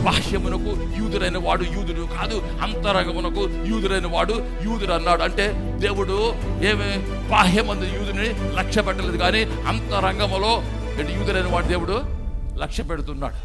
బాహ్యమునకు యూదుడైన వాడు యూదుడు కాదు, అంతరంగమునకు యూదుడైన వాడు యూదుడు అన్నాడు. అంటే దేవుడు ఏమి బాహ్యమందు యూదుని లక్ష్య పెట్టలేదు, కానీ అంతరంగములో యూదుడైన వాడు దేవుడు లక్ష్య పెడుతున్నాడు.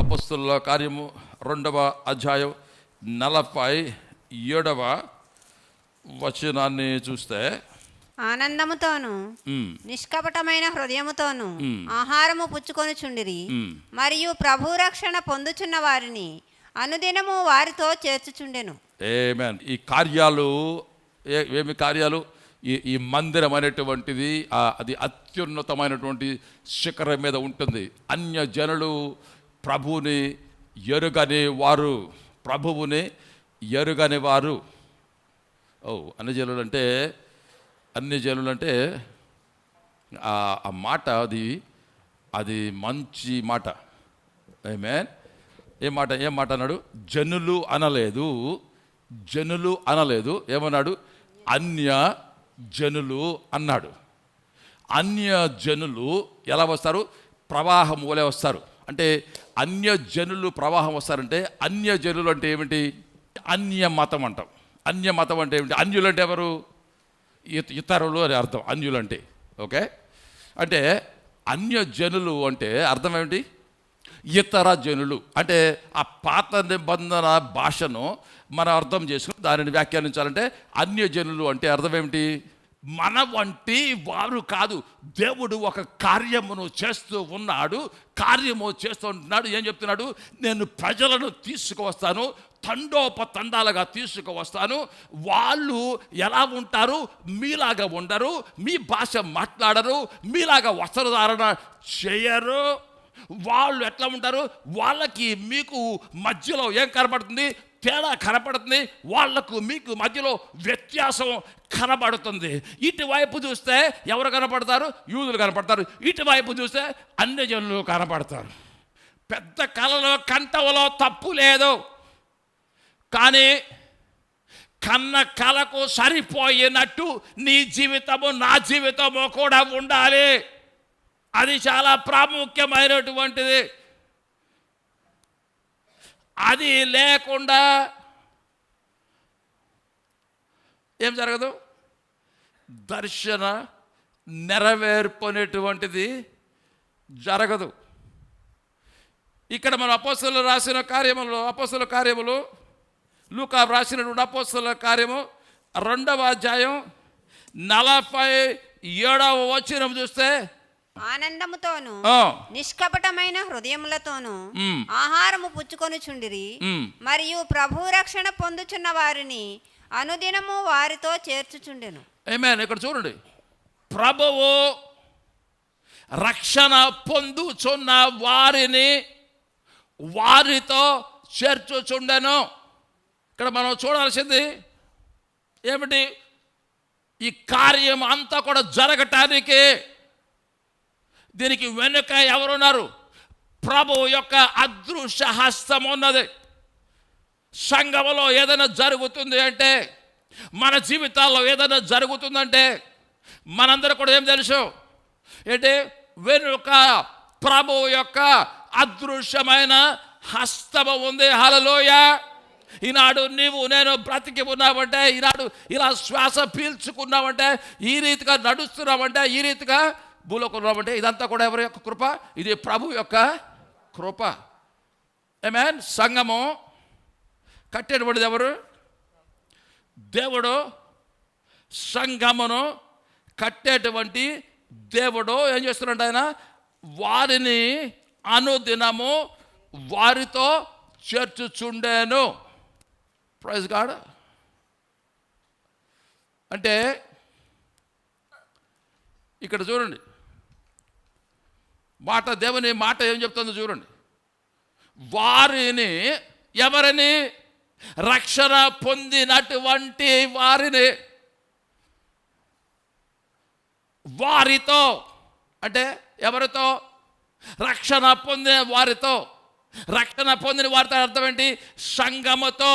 అపొస్తలుల కార్యము 2వ అధ్యాయం 47వ వచనాన్ని చూస్తే, ఆనందముతోను నిష్కపటమైన హృదయముతోను ఆహారము పుచ్చుకొనుచుండిరి, మరియు ప్రభు రక్షణ పొందుచున్న వారిని అనుదినము వారితో చేర్చుచుండెను. ఆమేన్. ఈ కార్యాలు ఏమి కార్యాలు? ఈ మందిరం అనేటువంటిది అది అత్యున్నతమైనటువంటి శిఖరం మీద ఉంటుంది. అన్య జనులు ప్రభువుని ఎరుగని వారు, ప్రభువుని ఎరుగని వారు. అన్ని జనులు అంటే ఆ మాట అది మంచి మాట. ఆమేన్. ఏం మాట అన్నాడు? జనులు అనలేదు, ఏమన్నాడు? అన్య జనులు అన్నాడు. అన్య జనులు ఎలా వస్తారు? ప్రవాహం వలె వస్తారు. అంటే అన్య జనులు ప్రవాహం వస్తారంటే, అన్య జనులు అంటే ఏమిటి? అన్య మతం అంటాం. అన్య మతం అంటే ఏమిటి? అన్యులు అంటే ఎవరు? ఇతరులు అని అర్థం అన్యులు అంటే. ఓకే, అంటే అన్య జనులు అంటే అర్థం ఏమిటి? ఇతర జనులు. అంటే ఆ పాత నిబంధన భాషను మనం అర్థం చేసుకుని దానిని వ్యాఖ్యానించాలంటే అన్య జనులు అంటే అర్థం ఏమిటి? మన వంటి వారు కాదు. దేవుడు ఒక కార్యమును చేస్తూ ఉన్నాడు, ఏం చెప్తున్నాడు? నేను ప్రజలను తీసుకువస్తాను, తండోపతండాలుగా తీసుకువస్తాను. వాళ్ళు ఎలా ఉంటారు? మీలాగా ఉండరు, మీ భాష మాట్లాడరు, మీలాగా వస్త్రధారణ చేయరు. వాళ్ళు ఎట్లా ఉంటారు? వాళ్ళకి మీకు మధ్యలో ఏం కనపడుతుంది? తేడా కనపడుతుంది. వాళ్లకు మీకు మధ్యలో వ్యత్యాసం కనబడుతుంది. ఇటువైపు చూస్తే ఎవరు కనపడతారు? యూదులు కనపడతారు. ఇటువైపు చూస్తే అన్య జనులు కనపడతారు. పెద్ద కళలో కంటవలో తప్పు లేదు, కానీ కన్న కళకు సరిపోయినట్టు నీ జీవితము నా జీవితము కూడా ఉండాలి. అది చాలా ప్రాముఖ్యమైనటువంటిది. అది లేకుండా ఏం జరగదు? దర్శన నెరవేర్పనేటువంటిది జరగదు. ఇక్కడ మన అపోస్తలులు రాసిన కార్యములు, అపోస్తలుల కార్యములు, లూకా రాసినటువంటి అపోస్తలుల కార్యము 2వ అధ్యాయం 47వ వచనం చూస్తే, ఆనందముతోను నిష్కపటమైన హృదయములతోను ఆహారము పుచ్చుకొనుచుండిరి, మరియు ప్రభు రక్షణ పొందుచున్న వారిని అనుదినము వారితో చేర్చుచుండెను. ఆమేన్. ఇక్కడ చూడండి, ప్రభువు రక్షణ పొందుచున్న వారిని వారితో చేర్చుచుండెను. ఇక్కడ మనం చూడాల్సింది ఏమిటి? ఈ కార్యం అంతా కూడా జరగటానికి దీనికి వెనుక ఎవరున్నారు? ప్రభువు యొక్క అదృశ్య హస్తం ఉన్నది. సంఘములో ఏదైనా జరుగుతుంది అంటే, మన జీవితాల్లో ఏదైనా జరుగుతుందంటే మనందరూ కూడా ఏం తెలుసు? ఏంటి? వెనుక ప్రభువు యొక్క అదృశ్యమైన హస్తము ఉంది. హల్లెలూయా. ఈనాడు నీవు నేను బ్రతికి ఉన్నామంటే, ఈనాడు ఇలా శ్వాస పీల్చుకున్నామంటే, ఈ రీతిగా నడుస్తున్నామంటే, ఈ రీతిగా భూలోకున్నామంటే, ఇదంతా కూడా ఎవరి యొక్క కృప? ఇది ప్రభు యొక్క కృప. ఆమేన్. సంఘము కట్టేటువంటిది ఎవరు? దేవుడు. సంఘమును కట్టేటువంటి దేవుడు ఏం చేస్తున్నాడు? ఆయన వారిని అనుదినము వారితో చేర్చుచుండెను. Praise God. అంటే ఇక్కడ చూడండి, దేవుని మాట ఏం చెప్తుందో చూడండి. వారిని, ఎవరిని? రక్షణ పొందినటువంటి వారిని. వారితో అంటే ఎవరితో? రక్షణ పొందిన వారితో. రక్షణ పొందిన వారితో అర్థం ఏంటి? సంఘముతో.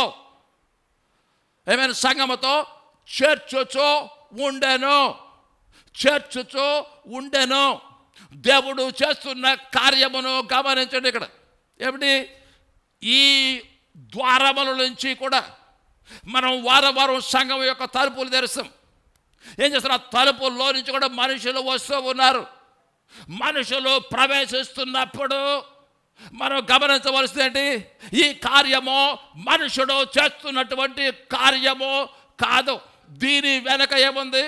ఏమైనా సంఘముతో చేర్చుచో ఉండెను. దేవుడు చేస్తున్న కార్యమును గమనించండి. ఇక్కడ ఏమిటి? ఈ ద్వారముల నుంచి కూడా మనం వారం సంఘం యొక్క తలుపులు తెరుస్తాం. ఏం చేస్తున్నారు? తలుపుల్లో నుంచి కూడా మనుషులు వస్తూ ఉన్నారు. మనుషులు ప్రవేశిస్తున్నప్పుడు మనం గమనించవలసింది ఏంటి? ఈ కార్యము మనుషుడు చేస్తున్నటువంటి కార్యము కాదు. దీని వెనక ఏముంది?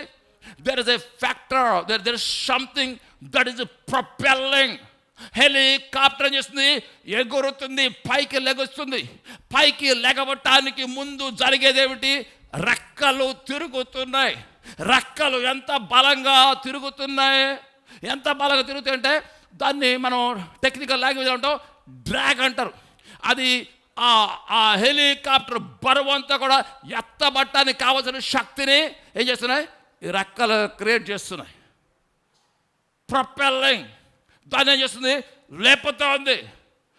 there is a factor, there is something that is propelling. Helicopter ఏం చేస్తుంది? ఎగురుతుంది, పైకి లెగుస్తుంది. పైకి లెగవటానికి ముందు జరిగేదేమిటి? రెక్కలు తిరుగుతున్నాయి. రెక్కలు ఎంత బలంగా తిరుగుతున్నాయి! ఎంత బలంగా తిరుగుతాయంటే దాన్ని మనం టెక్నికల్ లాంగ్వేజ్ అంటాం డ్రాగ్ అంటారు. అది ఆ హెలికాప్టర్ బరువు అంతా కూడా ఎత్తబట్టడానికి కావాల్సిన శక్తిని ఏం చేస్తున్నాయి? ఈ రెక్కలు క్రియేట్ చేస్తున్నాయి. ప్రొపెల్లింగ్. దాన్ని ఏం చేస్తుంది? లేపుతోంది.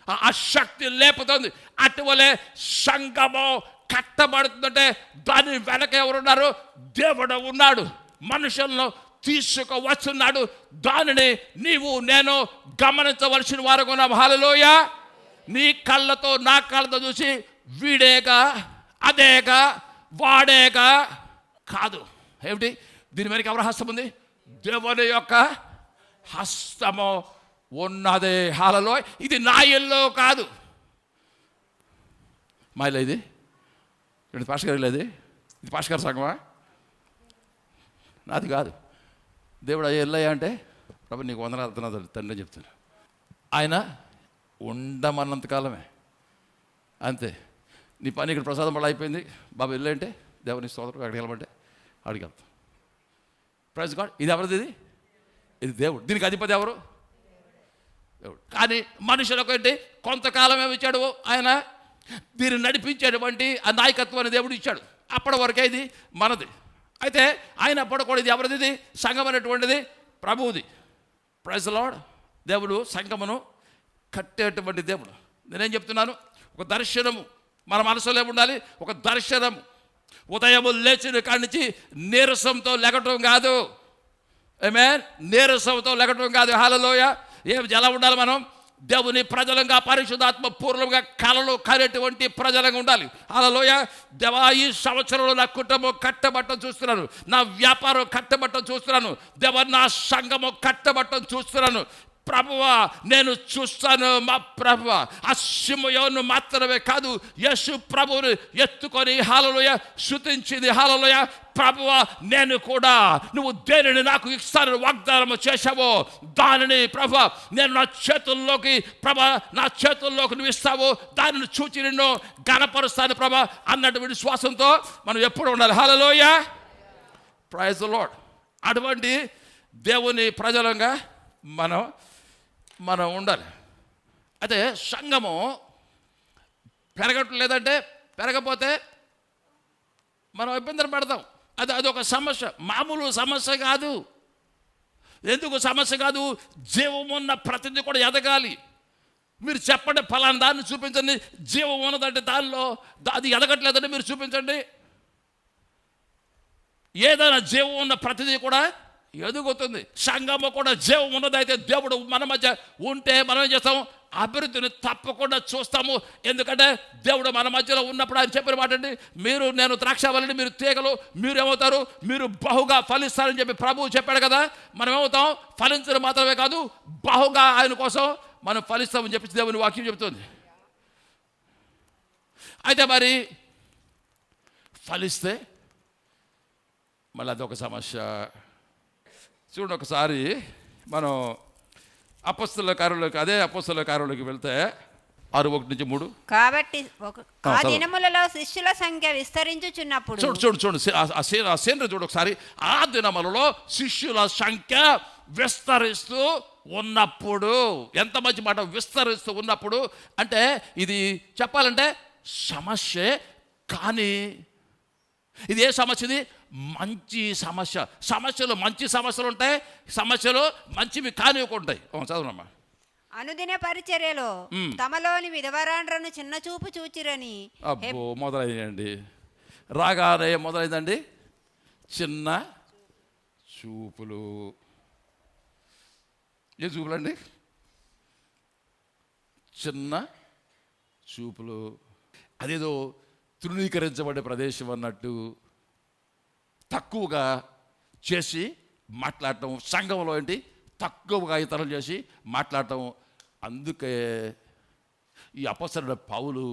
ఆ శక్తి లేపుతోంది. అటువలే సంఘము కట్టబడుతుందంటే దాని వెనక ఎవరున్నారు? దేవుడు ఉన్నాడు. మనుషులను తీసుకువస్తున్నాడు. దానిని నీవు నేను గమనించవలసిన వారు ఉన్నాం. హల్లెలూయా. నీ కళ్ళతో నా కళ్ళతో చూసి వీడేగా, అదేగా, వాడేగా కాదు. ఏమిటి? దీని వెనక ఎవరి హస్తం ఉంది? దేవుని యొక్క హస్తము ఉన్నదే. హల్లెలూయా. ఇది నా ఇల్లు కాదు. మా ఇల్లు ఇది. పాస్టర్ గారు లేదు. ఇది పాస్టర్ గారి సంఘమా? నాది కాదు. దేవుడు అయ్యే ఇల్లయ్యా అంటే ప్రభు నీకు వందనాలు అర్థనాలు తండ్రి చెప్తాను. ఆయన ఉండమన్నంతకాలమే అంతే. నీ పని ఇక్కడ ప్రసాదం పడ అయిపోయింది బాబు ఇల్లు అంటే దేవుని స్తోత్రం. అక్కడికి వెళ్ళమంటే అడిగి వెళ్తాం. Praise God. ఇది ఎవరిది? ఇది దేవుడు. దీనికి అధిపతి ఎవరు? దేవుడు. కానీ మనుషులకు ఏంటి? కొంతకాలం ఏమి ఇచ్చాడు ఆయన? దీన్ని నడిపించేటువంటి ఆ నాయకత్వాన్ని దేవుడు ఇచ్చాడు. అప్పటి వరకే ఇది మనది. అయితే అయినప్పుడు కూడా ఇది ఎవరిది? ఇది సంఘం అనేటువంటిది ప్రభువుది. Praise lord. దేవుడు సంఘమును కట్టేటువంటి దేవుడు. నేనేం చెప్తున్నాను? ఒక దర్శనము మన మనసులో ఏముండాలి? ఒక దర్శనము. ఉదయము లేచిన కాడి నుంచి నీరసంతో లెగటం కాదు. ఆమేన్. నీరసంతో లెగటం కాదు. హల్లెలూయా. ఎలా ఉండాలి మనం? దేవుని ప్రజలంగా, పరిశుద్ధాత్మ పూర్ణంగా కలలు కనేటువంటి ప్రజలంగా ఉండాలి. హల్లెలూయా. దేవా, ఈ సంవత్సరంలో నా కుటుంబం కట్టబట్టం చూస్తున్నాను, నా వ్యాపారం కట్టబట్టం చూస్తున్నాను, దేవా నా సంఘము కట్టబట్టం చూస్తున్నాను. ప్రభువా నేను చూస్తాను. మా ప్రభువా ఆ సిమయోను మాత్రమే కాదు, యేసు ప్రభువును ఎత్తుకొని హల్లెలూయా స్తుతించింది. హల్లెలూయా. ప్రభువా నేను కూడా నువ్వు దేనిని నాకు ఇస్తానని వాగ్దానం చేశావో దానిని ప్రభువా నేను నా చేతుల్లోకి నువ్వు ఇస్తావు, దానిని చూచి నిన్ను ఘనపరుస్తాను ప్రభా అన్నటువంటి విశ్వాసంతో మనం ఎప్పుడు ఉండాలి. హల్లెలూయా. Praise the Lord. అటువంటి దేవుని ప్రజలంగా మనం ఉండాలి. అయితే సంఘము పెరగట్లేదంటే, పెరగపోతే మనం ఇబ్బందులు పడతాం. అదొక సమస్య. మామూలు సమస్య కాదు. ఎందుకు సమస్య కాదు? జీవం ఉన్న ప్రతిదీ కూడా ఎదగాలి. మీరు చెప్పండి, ఫలానా దాన్ని చూపించండి. జీవం ఉన్నదంటే దానిలో అది ఎదగట్లేదంటే మీరు చూపించండి. ఏదైనా జీవం ఉన్న ప్రతిదీ కూడా ఎదుగుతుంది. సంఘము కూడా జీవం ఉన్నదైతే దేవుడు మన మధ్య ఉంటే మనం ఏం చేస్తాం? అభివృద్ధిని తప్పకుండా చూస్తాము. ఎందుకంటే దేవుడు మన మధ్యలో ఉన్నప్పుడు ఆయన చెప్పిన మాట అండి, నేను ద్రాక్షావల్లిని, మీరు తీగలు, మీరు ఏమవుతారు? మీరు బహుగా ఫలిస్తారని చెప్పి ప్రభువు చెప్పాడు కదా. మనం ఏమవుతాం? ఫలించడం మాత్రమే కాదు, బహుగా ఆయన కోసం మనం ఫలిస్తామని చెప్పి దేవుని వాక్యం చెబుతుంది. అయితే మరి ఫలిస్తే మళ్ళీ అదొక సమస్య. చూడండి, ఒకసారి మనం అపొస్తలుల కార్యాలలోకి వెళ్తే 6:1-3. కాబట్టి ఆ దినములలో శిష్యుల సంఖ్య విస్తరించుచున్నప్పుడు చూడు ఆ సీనరీ చూడు ఒకసారి. ఆ దినములలో శిష్యుల సంఖ్య విస్తరిస్తూ ఉన్నప్పుడు. ఎంత మంచి మాట, విస్తరిస్తూ ఉన్నప్పుడు. అంటే ఇది చెప్పాలంటే సమస్యే, కానీ ఇది ఏ సమస్య? ఇది మంచి సమస్య. సమస్యలు మంచి సమస్యలు ఉంటాయి, సమస్యలు మంచివి కానివ్వకుంటాయి. చదవనమ్మా. అనుదిన పరిచర్యలో తమలోని విధవరాండ్రను చిన్న చూపు చూచిరని. అబ్బో, మొదలైందండి. రాగానే మొదలైందండి చిన్న చూపులు. ఏ చూపులండి? చిన్న చూపులు. అదేదో తృణీకరించబడే ప్రదేశం అన్నట్టు తక్కువగా చేసి మాట్లాడటం, సంఘంలో ఏంటి తక్కువగా ఇతరులు చేసి మాట్లాడటం. అందుకే ఈ అపొస్తలుడైన పౌలు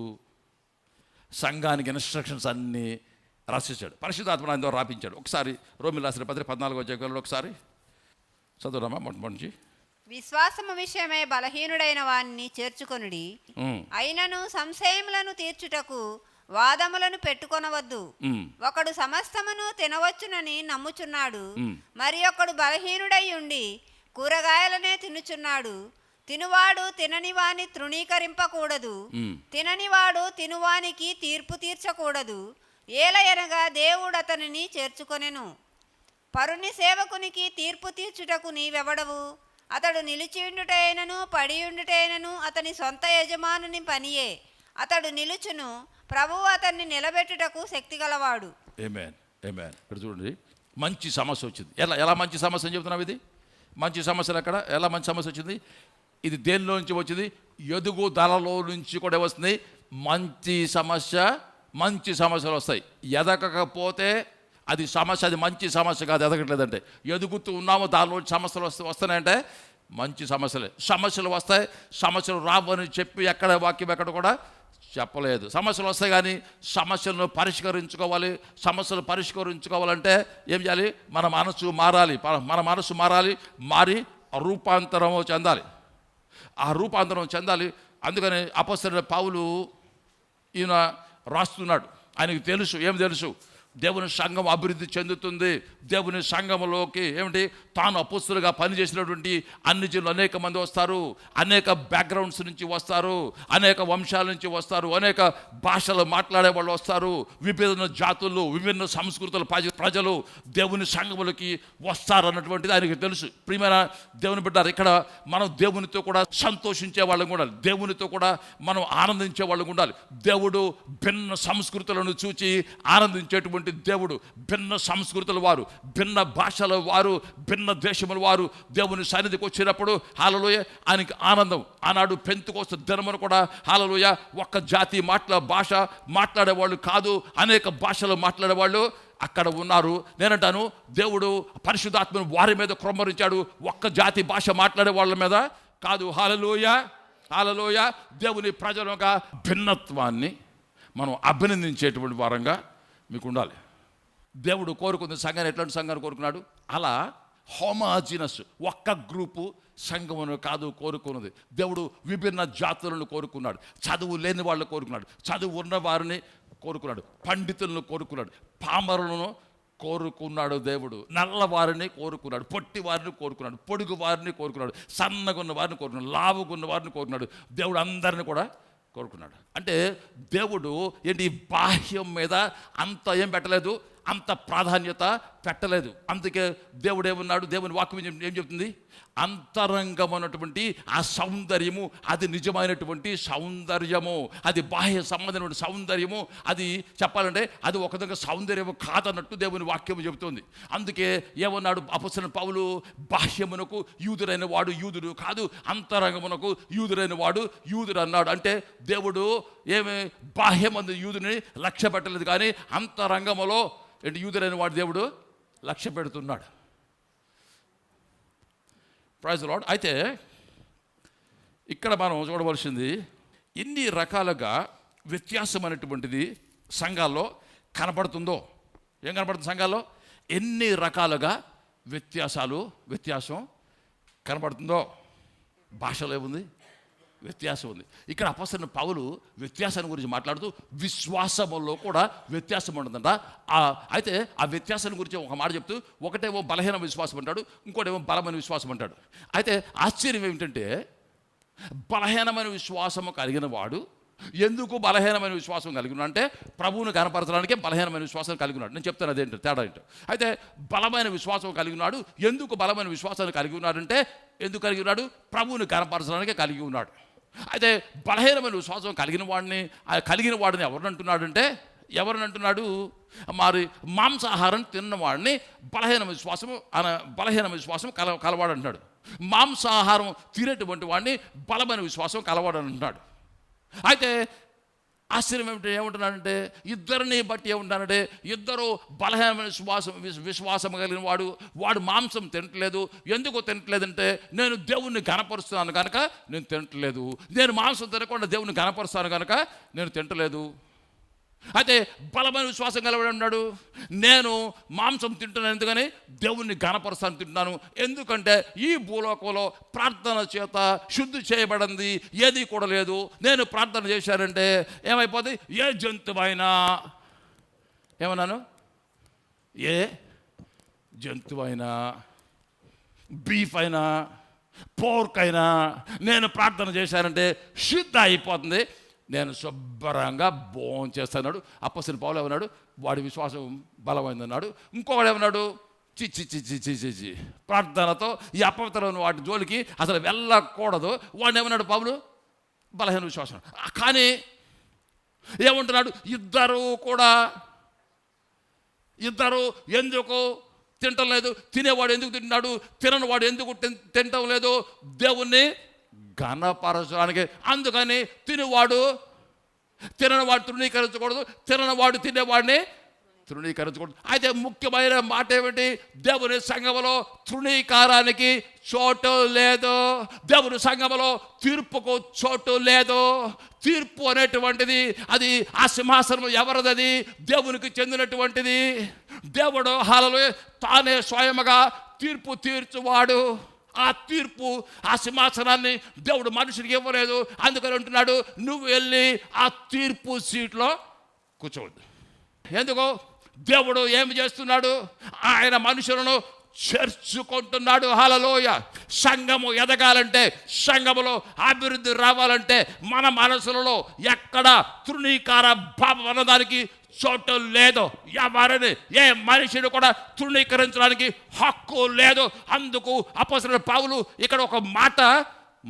సంఘానికి ఇన్స్ట్రక్షన్స్ అన్నీ రాసేసాడు. పరిశుద్ధాత్మ ఆయన ద్వారా రాపించాడు. ఒకసారి రోమిలు రాసిన పత్రిక 14వ అధ్యాయంలో ఒకసారి చదువురామా మొట్టమొదటి. విశ్వాసము విషయమై బలహీనుడైన వాణ్ణి చేర్చుకొనుడి, అయినను సంశయములను తీర్చుటకు వాదములను పెట్టుకొనవద్దు. ఒకడు సమస్తమును తినవచ్చునని నమ్ముచున్నాడు, మరి ఒకడు బలహీనుడై ఉండి కూరగాయలనే తినుచున్నాడు. తినువాడు తినని వాని తృణీకరింపకూడదు, తిననివాడు తినువానికి తీర్పు తీర్చకూడదు. ఏలయనగా దేవుడు అతనిని చేర్చుకొనెను. పరుని సేవకునికి తీర్పు తీర్చుటకు నీవెవడవు? అతడు నిలిచియుండుటైనను పడియుండుటైనను అతని సొంత యజమానుని పనియే. అతడు నిలుచును, ప్రభువు అతన్ని నిలబెట్టుటకు శక్తి గలవాడు. ఆమేన్, ఆమేన్. ఇక్కడ చూడండి, మంచి సమస్య వచ్చింది. ఎలా మంచి సమస్య అని చెప్తున్నావు? ఇది మంచి సమస్యలు ఎక్కడ? ఎలా మంచి సమస్య వచ్చింది? ఇది దేనిలో నుంచి వచ్చింది? ఎదుగుదలలో నుంచి కూడా వస్తుంది మంచి సమస్య. మంచి సమస్యలు వస్తాయి. ఎదగకపోతే అది సమస్య, అది మంచి సమస్య కాదు. ఎదగట్లేదంటే ఎదుగుతూ ఉన్నాము, దానిలో సమస్యలు వస్తున్నాయంటే మంచి సమస్యలే. సమస్యలు వస్తాయి, సమస్యలు రావని చెప్పి ఎక్కడ వాక్యం ఎక్కడ కూడా చెప్పలేదు. సమస్యలు వస్తాయి, కానీ సమస్యలను పరిష్కరించుకోవాలి. సమస్యలు పరిష్కరించుకోవాలంటే ఏం చేయాలి? మన మనసు మారాలి. మన మనసు మారి రూపాంతరం చెందాలి. ఆ రూపాంతరం చెందాలి. అందుకని అపొస్తలుడైన పౌలు ఈయన రాస్తున్నాడు. ఆయనకు తెలుసు, ఏం తెలుసు? దేవుని సంఘం అభివృద్ధి చెందుతుంది. దేవుని సంఘంలోకి ఏమిటి, తాను అపొస్తలుగా పనిచేసినటువంటి అన్ని జనులు అనేక మంది వస్తారు, అనేక బ్యాక్గ్రౌండ్స్ నుంచి వస్తారు, అనేక వంశాల నుంచి వస్తారు, అనేక భాషలు మాట్లాడే వాళ్ళు వస్తారు, విభిన్న జాతులు, విభిన్న సంస్కృతుల ప్రజలు దేవుని సంఘములకి వస్తారన్నటువంటిది ఆయనకి తెలుసు. ప్రియమైన దేవుని బిడ్డారు, ఇక్కడ మనం దేవునితో కూడా సంతోషించే వాళ్ళం ఉండాలి, దేవునితో కూడా మనం ఆనందించే వాళ్ళం ఉండాలి. దేవుడు భిన్న సంస్కృతులను చూచి ఆనందించేటువంటి దేవుడు. భిన్న సంస్కృతుల వారు, భిన్న భాషల వారు, భిన్న దేశముల వారు దేవుని సన్నిధికి వచ్చినప్పుడు హల్లెలూయ ఆయనకి ఆనందం. ఆనాడు పెంతెకోస్తు దినమున కూడా హల్లెలూయ ఒక్క జాతి భాష మాట్లాడేవాళ్ళు కాదు, అనేక భాషలు మాట్లాడేవాళ్ళు అక్కడ ఉన్నారు. నేనంటాను, దేవుడు పరిశుద్ధాత్మను వారి మీద క్రొమ్మరించాడు, ఒక్క జాతి భాష మాట్లాడే వాళ్ళ మీద కాదు. హల్లెలూయ, హల్లెలూయ. దేవుని ప్రజలుగా భిన్నత్వాన్ని మనం అభినందించేటువంటి వారంగా మీకు ఉండాలి. దేవుడు కోరుకుంది సంఘాన్ని ఎట్లాంటి సంఘాన్ని కోరుకున్నాడు? అలా హోమోజినస్, ఒక్క గ్రూపు సంఘమును కాదు కోరుకున్నది. దేవుడు విభిన్న జాతులను కోరుకున్నాడు, చదువు లేని వాళ్ళని కోరుకున్నాడు, చదువు ఉన్న వారిని కోరుకున్నాడు, పండితులను కోరుకున్నాడు, పామరులను కోరుకున్నాడు. దేవుడు నల్లవారిని కోరుకున్నాడు, పొట్టి వారిని కోరుకున్నాడు, పొడుగు వారిని కోరుకున్నాడు, సన్నగున్న వారిని కోరుకున్నాడు, లావుగున్న వారిని కోరుకున్నాడు. దేవుడు అందరిని కూడా కోరుకున్నాడు. అంటే దేవుడు ఏంటి, బాహ్యం మీద అంత ఏం పెట్టలేదు, అంత ప్రాధాన్యత పెట్టలేదు. అందుకే దేవుడు ఏమన్నాడు? దేవుని వాక్యం ఏం చెప్తుంది? అంతరంగమైనటువంటి ఆ సౌందర్యము, అది నిజమైనటువంటి సౌందర్యము, అది బాహ్య సంబంధమైన సౌందర్యము. అది చెప్పాలంటే అది ఒక విధంగా సౌందర్యము కాదన్నట్టు దేవుని వాక్యము చెబుతుంది. అందుకే ఏమన్నాడు అపొస్తలుడైన పౌలు? బాహ్యమునకు యూదుడైన వాడు యూదుడు కాదు, అంతరంగమునకు యూదుడైన వాడు యూదుడు అన్నాడు. అంటే దేవుడు ఏమి బాహ్యమందు యూదుని లక్ష్య పెట్టలేదు, కానీ అంతరంగములో ఏంటి యూదుడైన వాడు దేవుడు లక్ష్య పెడుతున్నాడు. Praise the Lord. అయితే ఇక్కడ మనం చూడవలసింది, ఎన్ని రకాలుగా వ్యత్యాసమైనటువంటిది సంఘాల్లో కనపడుతుందో. ఏం కనపడుతుంది సంఘాల్లో? ఎన్ని రకాలుగా వ్యత్యాసం కనపడుతుందో. భాషలో ఏముంది? వ్యత్యాసం ఉంది. ఇక్కడ అపొస్తలుడైన పౌలు వ్యత్యాసం గురించి మాట్లాడుతూ విశ్వాసములో కూడా వ్యత్యాసం ఉంటుందంట. అయితే ఆ వ్యత్యాసం గురించి ఒక మాట చెప్తూ, ఒకటేమో బలహీన విశ్వాసం అంటాడు, ఇంకోటేమో బలమైన విశ్వాసం అంటాడు. అయితే ఆశ్చర్యం ఏమిటంటే, బలహీనమైన విశ్వాసము కలిగిన వాడు ఎందుకు బలహీనమైన విశ్వాసం కలిగి ఉన్నాడు అంటే, ప్రభువును కనపరచడానికే బలహీనమైన విశ్వాసం కలిగి ఉన్నాడు. నేను చెప్తాను అదేంటో తేడా ఏంటో. అయితే బలమైన విశ్వాసం కలిగి ఉన్నాడు. ఎందుకు బలమైన విశ్వాసాన్ని కలిగి ఉన్నాడంటే, ఎందుకు కలిగి ఉన్నాడు? ప్రభువును కనపరచడానికే కలిగి ఉన్నాడు. అయితే బలహీనమైన విశ్వాసం కలిగిన వాడిని ఎవరిని అంటున్నాడు? మరి మాంసాహారం తిన్నవాడిని బలహీన విశ్వాసం కలవాడు అంటున్నాడు. మాంసాహారం తినేటువంటి వాడిని బలమైన విశ్వాసం కలవాడు అంటున్నాడు. అయితే ఆశ్చర్యం ఏమంటున్నాడంటే, ఇద్దరిని బట్టి ఏమంటున్నాడంటే, ఇద్దరు బలహీనమైన విశ్వాసం కలిగిన వాడు మాంసం తినట్లేదు. ఎందుకు తినట్లేదంటే, నేను దేవుణ్ణి గణపరుస్తున్నాను కనుక నేను తినట్లేదు. నేను మాంసం తినకుండా దేవుణ్ణి గణపరుస్తాను కనుక నేను తినట్లేదు. అయితే బలమైన విశ్వాసం కలిగి ఉన్నాడు, నేను మాంసం తింటున్నాను ఎందుకని దేవుణ్ణి గణపరుస్తాను తింటున్నాను. ఎందుకంటే ఈ భూలోకంలో ప్రార్థన చేత శుద్ధి చేయబడింది ఏది కూడా లేదు. నేను ప్రార్థన చేశానంటే ఏమైపోతుంది? ఏ జంతువైనా, ఏమన్నాను, ఏ జంతువైనా, బీఫ్ అయినా, పోర్క్ అయినా నేను ప్రార్థన చేశానంటే శుద్ధ అయిపోతుంది. నేను శుభ్రంగా భోజనం చేస్తున్నాడు. అపొస్తలుడైన పౌలు ఏమన్నాడు? వాడి విశ్వాసం బలమైందన్నాడు. ఇంకొకడు ఏమన్నాడు? చి ప్రార్థనతో ఈ అపవిత్రమైన వాటి జోలికి అసలు వెళ్ళకూడదు. వాడిని ఏమన్నాడు పౌలు? బలహీన విశ్వాసం. కానీ ఏమంటున్నాడు? ఇద్దరు ఎందుకు తినటం లేదు? తినేవాడు ఎందుకు తింటున్నాడు? తినని వాడు ఎందుకు తినటం లేదు? దేవుణ్ణి ఘనపరచడానికి. అందుకని తినేవాడు తృణీకరించకూడదు, తిననివాడు తినేవాడిని తృణీకరించకూడదు. అయితే ముఖ్యమైన మాట ఏమిటి? దేవుని సంఘములో తృణీకారానికి చోటు లేదు. దేవుని సంఘములో తీర్పుకు చోటు లేదు. తీర్పు అనేటువంటిది అది ఆ సింహాసనం ఎవరిది? అది దేవునికి చెందినటువంటిది. దేవుడు హల్లెలూయా తానే స్వయముగా తీర్పు తీర్చువాడు. ఆ తీర్పు, ఆ సింహాసనాన్ని దేవుడు మనుషునికి ఇవ్వలేదు. అందుకని అంటున్నాడు, నువ్వు వెళ్ళి ఆ తీర్పు సీట్లో కూర్చోవద్దు. ఎందుకు? దేవుడు ఏమి చేస్తున్నాడు? ఆయన మనుషులను చేర్చుకుంటున్నాడు. హల్లెలూయా. సంఘము ఎదగాలంటే, సంఘములో అభివృద్ధి రావాలంటే మన మనసులలో ఎక్కడ తృణీకార భావం అన్నదానికి చోటు లేదు. ఎవరిని, ఏ మనిషిని కూడా తృణీకరించడానికి హక్కు లేదు. అందుకు అపొస్తలుడైన పౌలు ఇక్కడ ఒక మాట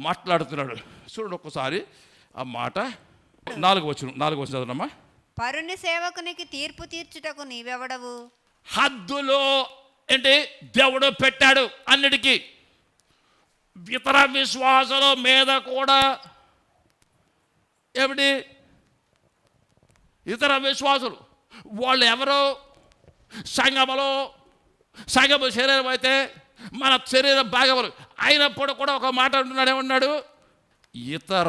మాట్లాడుతున్నాడు. చూడండి ఒక్కసారి ఆ మాట. 4వ వచనం చదవమ్మా. పరుని సేవకునికి తీర్పు తీర్చుటకు నీవెవడవు? హద్దులో ఏంటి దేవుడు పెట్టాడు అన్నిటికీ. ఇతర విశ్వాసాల మీద కూడా ఏమిటి? ఇతర విశ్వాసులు వాళ్ళు ఎవరో సంఘము శరీరం అయితే మన శరీరం భాగములు అయినప్పుడు కూడా ఒక మాట అంటున్నాడు. ఏమన్నాడు? ఇతర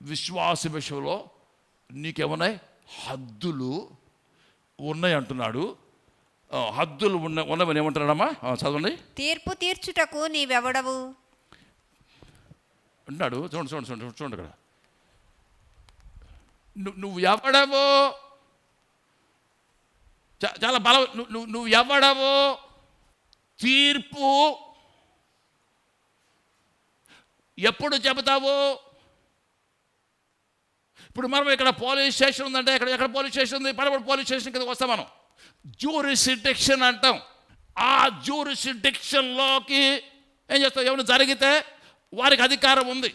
విశ్వాస విషయంలో నీకేమున్నాయి? హద్దులు ఉన్నాయి అంటున్నాడు. హద్దులు ఉన్నవని ఏమంటున్నాడమ్మా? చదవండి. తీర్పు తీర్చుటకు నీవెవడవు అంటున్నాడు. చూడండి ఇక్కడ. నువ్వు ఎవడవో, చాలా బలం. నువ్వు ఎవడవో తీర్పు ఎప్పుడు చెబుతావు? ఇప్పుడు మనం ఇక్కడ పోలీస్ స్టేషన్ ఉందంటే, ఎక్కడ పోలీస్ స్టేషన్ ఉంది? పడబడి పోలీస్ స్టేషన్ కిందకి వస్తాం మనం. జ్యూరిస్డిక్షన్ అంటాం. ఆ జ్యూరిస్డిక్షన్లోకి ఏం చేస్తాం? ఏమైనా జరిగితే వారికి అధికారం ఉంది.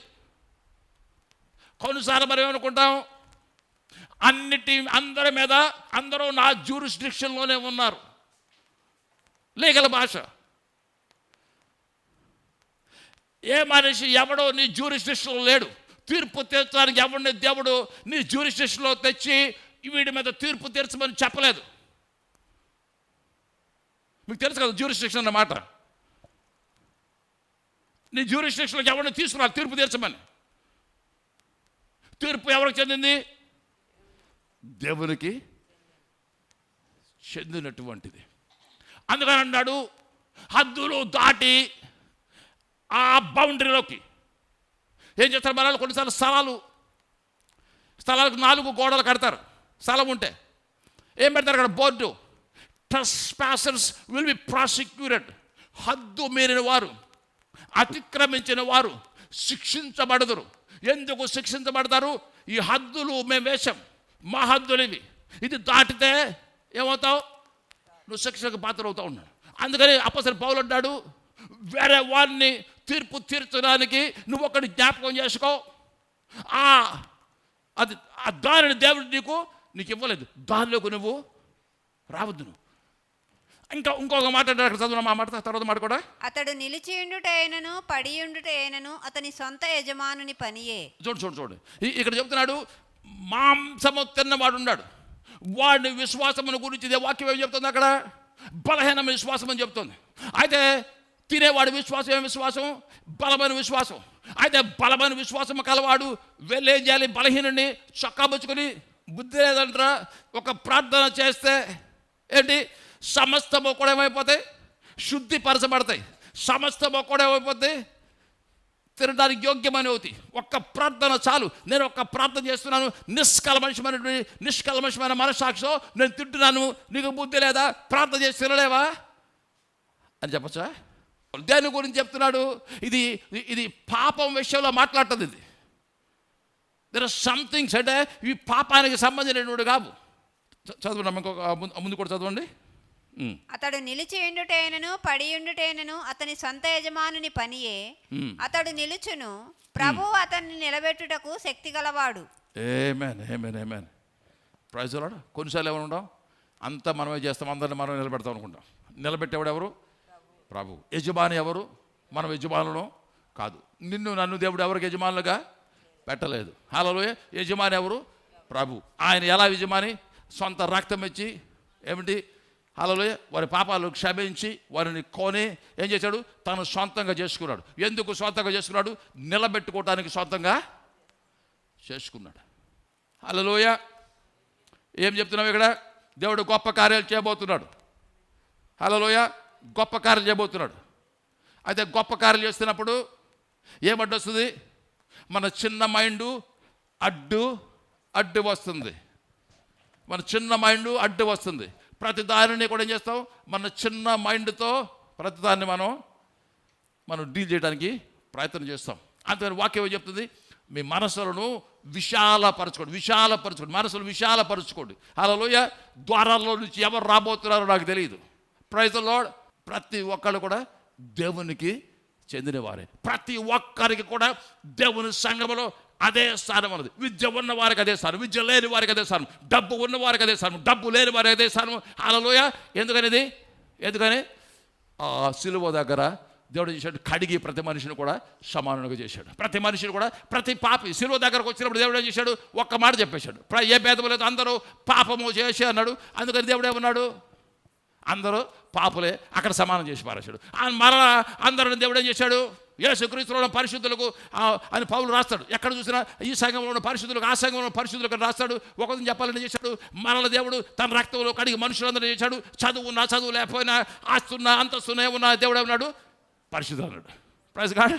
కొన్నిసార్లు మనం ఏమనుకుంటాం? అందరి మీద అందరూ నా జ్యూరిస్డిక్షన్లోనే ఉన్నారు. లీగల్ భాష. ఏ మనిషి ఎవడో నీ జ్యూరిస్డిక్షన్లో లేడు. తీర్పు తీర్చడానికి ఎవరిని దేవుడు నీ జ్యూరిస్డిక్షన్లో తెచ్చి వీడి మీద తీర్పు తీర్చమని చెప్పలేదు. మీకు తెలుసు కదా జ్యూరిస్డిక్షన్ అన్నమాట. నీ జ్యూరిస్డిక్షన్లోకి ఎవరిని తీసుకున్నారు తీర్పు తీర్చమని. తీర్పు ఎవరికి చెందింది? దేవునికి చెందినటువంటిది. అందుకని అన్నాడు, హద్దులు దాటి ఆ బౌండరీలోకి ఏం చేస్తారు మన వాళ్ళు? కొన్నిసార్లు స్థలాలకు 4 గోడలు కడతారు. స్థలం ఉంటే ఏం పెడతారు అక్కడ? Board, trespassers will be prosecuted. హద్దు మీరిన వారు, అతిక్రమించిన వారు శిక్షించబడదురు. ఎందుకు శిక్షించబడతారు? ఈ హద్దులు మేము వేశాం, మా హద్దులు ఇవి, ఇది దాటితే ఏమవుతావు? నువ్వు శిక్షకు పాత్ర అవుతావు ఉన్నాడు. అందుకని అపొస్తలుడు పౌలు అంటాడు, వేరే వారిని తీర్పు తీర్చడానికి నువ్వు ఒకటి జ్ఞాపకం చేసుకో. అది ఆ దారిని దేవుడు నీకు ఇవ్వలేదు, దానిలోకి నువ్వు రావద్దు. నువ్వు ఇంకొక మాట అక్కడ చదువు, మా మాట తర్వాత మాట కూడా. అతడు నిలిచియుండుటైనను పడియుండుటైనను అతని సొంత యజమానుని పనియే. చూడు ఇక్కడ చెప్తున్నాడు, మాంసము తిన్నవాడు ఉన్నాడు, వాడి విశ్వాసమును గురించి వాక్యం ఏం చెప్తుంది అక్కడ? బలహీనమైన విశ్వాసం అని చెప్తుంది. అయితే తినేవాడి విశ్వాసం ఏం విశ్వాసం? బలమైన విశ్వాసం. అయితే బలమైన విశ్వాసం కలవాడు వెళ్ళి ఏం చేయాలి? బలహీనుడిని చక్కాబుచ్చుకొని, బుద్ధి లేదంటారా, ఒక ప్రార్థన చేస్తే ఏంటి? సమస్తము కూడా ఏమైపోతాయి? శుద్ధిపరచబడతాయి. సమస్తము కూడా ఏమైపోతాయి? తినడానికి యోగ్యమైన అవుతాయి. ఒక్క ప్రార్థన చాలు. నేను ఒక్క ప్రార్థన చేస్తున్నాను, నిష్కల్మషమైన మనస్సాక్షితో నేను తింటున్నాను, నీకు బుద్ధి లేదా? ప్రార్థన చేసి తినలేవా అని చెప్పచ్చా? దేని గురించి చెప్తున్నాడు? ఇది పాపం విషయంలో మాట్లాడుతుంది. ఇది దెర్ ఆర్ సంథింగ్స్ అంటే ఇవి పాపానికి సంబంధించినటువంటి కావు. చదవండి, ఇంకొక ముందు కూడా చదవండి. అతడు నిలిచియుండుటైనను పడియుండుటైనను అతని సొంత యజమానుని పనియే. అతడు నిలుచును, ప్రభువు అతన్ని నిలబెట్టుటకు శక్తి గలవాడు. Amen, amen, amen. Praise the Lord. కొన్నిసార్లు ఏమని ఉంటాం? అంతా మనమే చేస్తాం, అందరిని మనం నిలబెడతాం అనుకుంటాం. నిలబెట్టేవాడు ఎవరు? ప్రభు. యజమాని ఎవరు? మనం యజమానులు కాదు. నిన్ను నన్ను దేవుడు ఎవరికి యజమానులుగా పెట్టలేదు. హల్లెలూయా. యజమాని ఎవరు? ప్రభు. ఆయన ఎలా యజమాని? సొంత రక్తం ఇచ్చి ఏమిటి? హల్లెలూయా. వారి పాపాలు క్షమించి వారిని కొని ఏం చేశాడు? తను సొంతంగా చేసుకున్నాడు. ఎందుకు సొంతంగా చేసుకున్నాడు? నిలబెట్టుకోవటానికి సొంతంగా చేసుకున్నాడు. హల్లెలూయా. ఏం చెప్తున్నావు ఇక్కడ? దేవుడు గొప్ప కార్యాలు చేయబోతున్నాడు. హల్లెలూయా. గొప్ప కార్యం చేయబోతున్నాడు. అయితే గొప్ప కార్యం చేస్తున్నప్పుడు ఏమడ్డొస్తుంది? మన చిన్న మైండు అడ్డు వస్తుంది. మన చిన్న మైండు అడ్డు వస్తుంది. ప్రతి దానిని కూడా ఏం చేస్తాం? మన చిన్న మైండ్తో ప్రతి దాన్ని మనం డీల్ చేయడానికి ప్రయత్నం చేస్తాం. అందుకని వాక్యం ఏం చెప్తుంది? మీ మనసులను విశాలపరచుకోండి. మనసులు విశాలపరచుకోండి. హల్లెలూయా. ద్వారాల్లో నుంచి ఎవరు రాబోతున్నారో నాకు తెలియదు. Praise the Lord. ప్రతి ఒక్కళ్ళు కూడా దేవునికి చెందినవారే. ప్రతి ఒక్కరికి కూడా దేవుని సంఘములో అదే స్థానం ఉన్నది. విద్య ఉన్న వారికి అదే స్థానం, విద్య లేని వారికి అదే స్థానం, డబ్బు ఉన్న వారికి అదే స్థానం, డబ్బు లేని వారికి అదే స్థానం. హల్లెలూయా. ఎందుకని సిలువ దగ్గర దేవుడు చేశాడు, కడిగి ప్రతి మనిషిని కూడా సమానంగా చేశాడు. ప్రతి మనిషిని కూడా, ప్రతి పాపి సిలువ దగ్గరకు వచ్చినప్పుడు దేవుడు ఏం చేశాడు? ఒక్క మాట చెప్పేశాడు, ఏ భేదము లేదు, అందరూ పాపము చేసి అన్నాడు. అందుకని దేవుడు ఏమన్నాడు? అందరూ పాపులే, అక్కడ సమానం చేసి పారేశాడు. మరలా అందరిని దేవుడు ఏం చేశాడు? యేసుక్రీస్తులో ఉన్న పరిశుద్ధులకు అని పౌలు రాస్తాడు. ఎక్కడ చూసినా ఈ సంఘంలో ఉన్న పరిశుద్ధులకు, ఆ సంఘంలో ఉన్న పరిశుద్ధులకు రాస్తాడు. ఒకరిని చెప్పాలని చేశాడు. మరల దేవుడు తన రక్తంలో కడిగి మనుషులందరూ చేశాడు. చదువు లేకపోయినా, ఆస్తున్నా అంతస్తున్నా ఏమున్నా దేవుడు ఏమన్నాడు? పరిశుద్ధులు అన్నాడు. Praise God.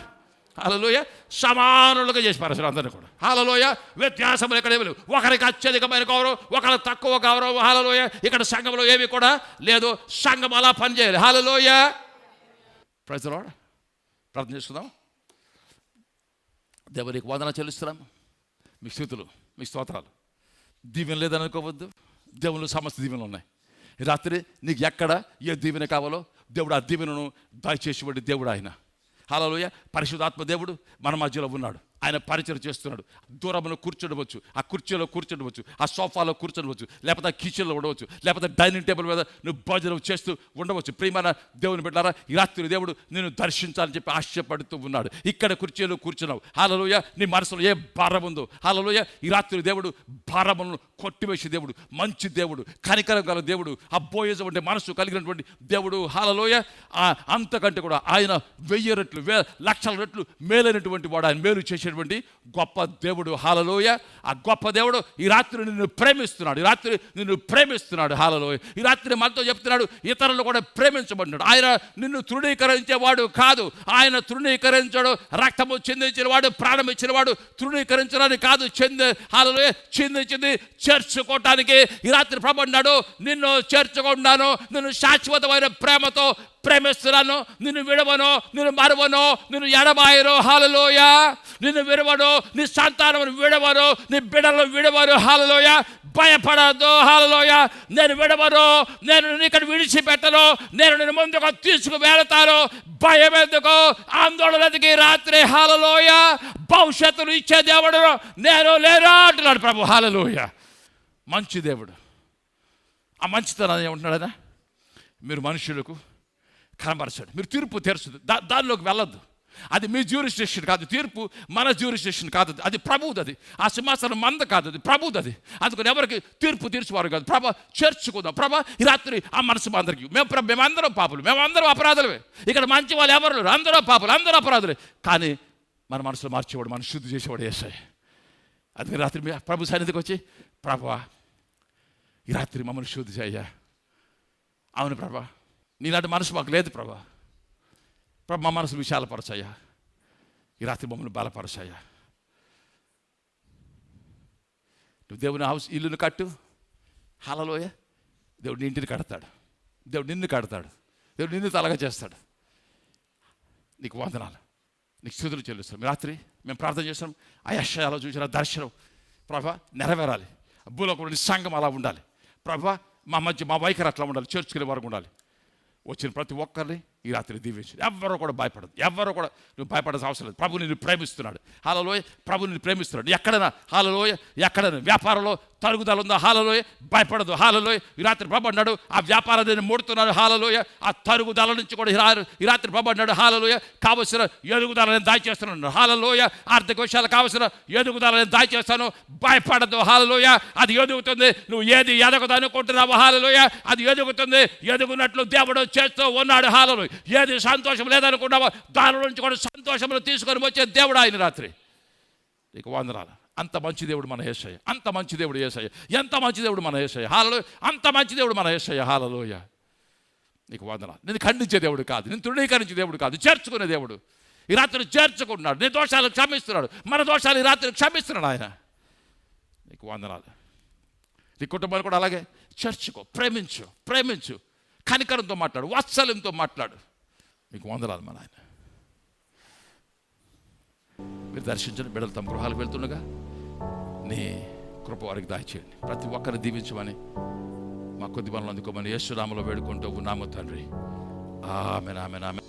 హల్లెలూయా. సమానులుగా చేసి పారేశాడు అందరినీ కూడా. హల్లెలూయా. వ్యత్యాసం ఎక్కడ ఏమి లేవు. ఒకరికి అత్యధికమైన గౌరవం, ఒకరికి తక్కువ గౌరవం. హల్లెలూయా. ఇక్కడ సంఘంలో ఏమి కూడా లేదు. సంఘం అలా పనిచేయాలి. హల్లెలూయా. Praise the Lord. ప్రార్థన చేసుకుందాం. దేవునికి వందన చెల్లిస్తున్నాం. మీ స్తుతులు, మీ స్తోత్రాలు. దీవెన లేదని అనుకోవద్దు. దేవుళ్ళు సమస్త దీవెనలు ఉన్నాయి. రాత్రి నీకు ఎక్కడ ఏ దీవెన కావాలో దేవుడు ఆ దీవెనను దయచేసి దేవుడు ఆయన. హల్లెలూయా. పరిశుద్ధాత్మ దేవుడు మన మధ్యలో ఉన్నాడు. ఆయన పరిచయం చేస్తున్నాడు. దూరంలో కూర్చోవచ్చు, ఆ కుర్చీలో కూర్చోవచ్చు, ఆ సోఫాలో కూర్చోవచ్చు, లేకపోతే ఆ కిచెన్లో ఉండవచ్చు, లేకపోతే డైనింగ్ టేబుల్ మీద నువ్వు భోజనం చేస్తూ ఉండవచ్చు. ప్రియమైన దేవుని బిడ్డలారా, ఈ రాత్రి దేవుడు నిన్ను దర్శించాలని చెప్పి ఆశపడుతూ ఉన్నాడు. ఇక్కడ కుర్చీలో కూర్చున్నావు. హల్లెలూయా. నీ మనసులో ఏ భారం ఉందో, హల్లెలూయా, ఈ రాత్రి దేవుడు భారములను కొట్టివేసే దేవుడు, మంచి దేవుడు, కనికరం గల దేవుడు, ఆ బోయజ ఉండే మనసు కలిగినటువంటి దేవుడు. హల్లెలూయా. అంతకంటే కూడా ఆయన 1000 రెట్లు, 1,00,000 రెట్లు మేలైనటువంటి వాడు. ఆయన మేలు చేసే చేసేటువంటి గొప్ప దేవుడు. హల్లెలూయా. ఆ గొప్ప దేవుడు ఈ రాత్రి నిన్ను ప్రేమిస్తున్నాడు. ఈ రాత్రి నిన్ను ప్రేమిస్తున్నాడు. హల్లెలూయా. ఈ రాత్రి మనతో చెప్తున్నాడు, ఇతరులు కూడా ప్రేమించబడ్డాడు. ఆయన నిన్ను తృణీకరించేవాడు కాదు. ఆయన తృణీకరించాడు. రక్తము చిందించిన వాడు, ప్రాణం ఇచ్చిన వాడు తృణీకరించడానికి కాదు, హల్లెలూయా, చిందించింది చేర్చుకోవటానికి. ఈ రాత్రి ప్రభు అన్నాడు, నిన్ను చేర్చుకుంటాను, నిన్ను శాశ్వతమైన ప్రేమతో ప్రేమిస్తున్నాను, నిన్ను విడవను, నిన్ను మరువను, నిన్ను ఎడబాయను. హల్లెలూయా. నిన్ను విడవను, నీ సంతానం విడవను, నీ బిడ్డలను విడవను. హల్లెలూయా. భయపడద్దు. హల్లెలూయా. నేను విడవను, నేను ఇక్కడ విడిచిపెట్టను, నేను నేను ముందుకు తీసుకువెళతాను. భయం ఎందుకు, ఆందోళన ఎందుకు? రాత్రి హల్లెలూయా భవిష్యత్తును ఇచ్చే దేవుడు నేను లేను అంటున్నాడు ప్రభు. హల్లెలూయా. మంచి దేవుడు. ఆ మంచితనాన్ని ఏమంటున్నాడు ఆయన? మీరు మనుషులకు కనబరచండి, మీరు తీర్పు తెరచదు, దానిలోకి వెళ్ళొద్దు. అది మీ జ్యూరిస్డిక్షన్ కాదు, తీర్పు మన జ్యూరిస్డిక్షన్ కాదు, అది ప్రభువుది. అది ఆ సింహాసనం మంద కాదు, అది ప్రభువుది. అది అందుకని ఎవరికి తీర్పు తీర్చేవారు కాదు. ప్రభా చేర్చుకుందాం. ప్రభా ఈ రాత్రి ఆ మనసు అందరికీ, మేమందరం పాపులు, మేమందరం అపరాధులమే. ఇక్కడ మంచి వాళ్ళు ఎవరు లేరు, అందరూ పాపులు, అందరూ అపరాధులే. కానీ మన మనసులో మార్చేవాడు, మన శుద్ధి చేసేవాడు యేసయ్య. అందుకని రాత్రి ప్రభు సన్నిధికి వచ్చి, ప్రభువా ఈ రాత్రి మమ్మల్ని శుద్ధి చేయ్యా. అవును ప్రభా, నీలాంటి మనసు మాకు లేదు ప్రభా. మా మనసు విశాలపరచయ్యా. ఈ రాత్రి మమ్మల్ని బలపరచయ్యా. నువ్వు దేవుని ఇల్లును కట్టు. హల్లెలూయా. దేవుడు నీ ఇంటిని కడతాడు, దేవుడు నిన్ను కడతాడు, దేవుడు నిన్ను తలగా చేస్తాడు. నీకు వందనాలు, నీకు స్తుతులు చెల్లిస్తాం. రాత్రి మేము ప్రార్థన చేస్తాం, ఆ యెషయాలో చూసిన దర్శనం ప్రభా నెరవేరాలి. భూలోకంలో నీ సంఘం అలా ఉండాలి ప్రభా. మా మధ్య మా వైఖరి అట్లా ఉండాలి, చేర్చుకునే వరకు ఉండాలి. వచ్చిన ప్రతి ఒక్కరిని ఈ రాత్రి దీవించు. ఎవరు కూడా భయపడదు, ఎవరు కూడా నువ్వు భయపడాల్సిన అవసరం లేదు. ప్రభు నిన్ను ప్రేమిస్తున్నాడు. హల్లెలూయా. ప్రభు నిన్ను ప్రేమిస్తున్నాడు. ఎక్కడైనా హల్లెలూయా, ఎక్కడైనా వ్యాపారంలో తరుగుదల ఉందా, హల్లెలూయా, భయపడదు. హల్లెలూయా. ఈ రాత్రి ప్రభు అన్నాడు, ఆ వ్యాపారాన్ని నేను మూడుతున్నాను. హల్లెలూయా. ఆ తరుగుదల నుంచి కూడా ఈ రాత్రి ప్రభు అన్నాడు, హల్లెలూయా, కావలసిన ఎదుగుదల నేను దాచేస్తున్నాను. హల్లెలూయా. ఆర్థిక విషయాలు కావలసిన ఎదుగుదల నేను దాచేస్తాను. భయపడదు. హల్లెలూయా. అది ఎదుగుతుంది. నువ్వు ఏది ఎదగదు అనుకుంటున్నావు, హల్లెలూయా, అది ఎదుగుతుంది. ఎదుగునట్లు దేవుడు చేస్తూ ఉన్నాడు. హల్లెలూయా. ఏది సంతోషం లేదనుకున్నావో దాని నుంచి కూడా సంతోషంలో తీసుకొని వచ్చే దేవుడు ఆయన. రాత్రి నీకు వందనాలు. అంత మంచి దేవుడు మన యేసయ్య. అంత మంచి దేవుడు యేసయ్య. ఎంత మంచి దేవుడు మన యేసయ్య. హల్లెలూయా. అంత మంచి దేవుడు మన యేసయ్య. హల్లెలూయా. నీకు వందనాలు. నేను ఖండించే దేవుడు కాదు, నేను తృణీకరించే దేవుడు కాదు, చేర్చుకునే దేవుడు. ఈ రాత్రి చేర్చుకుంటున్నాడు. నీ దోషాలు క్షమిస్తున్నాడు. మన దోషాలు ఈ రాత్రి క్షమిస్తున్నాడు ఆయన. నీకు వందనాలు. నీ కుటుంబాన్ని కూడా అలాగే చేర్చుకో. ప్రేమించు, ప్రేమించు. కనికరంతో మాట్లాడు, వాత్సల్యంతో మాట్లాడు. మీకు వందనాలు మన ఆయన. మీరు దర్శించండి. బిడ్డలు తమ గృహాలకు వెళ్తుండగా నీ కృప వారికి దాచేయండి. ప్రతి ఒక్కరిని దీవించమని మా కొద్ది మనలో అందుకోమని యేసు నామములో వేడుకుంటూ ఉన్నాము తండ్రి. ఆమేన్, ఆమేన్, ఆమేన్.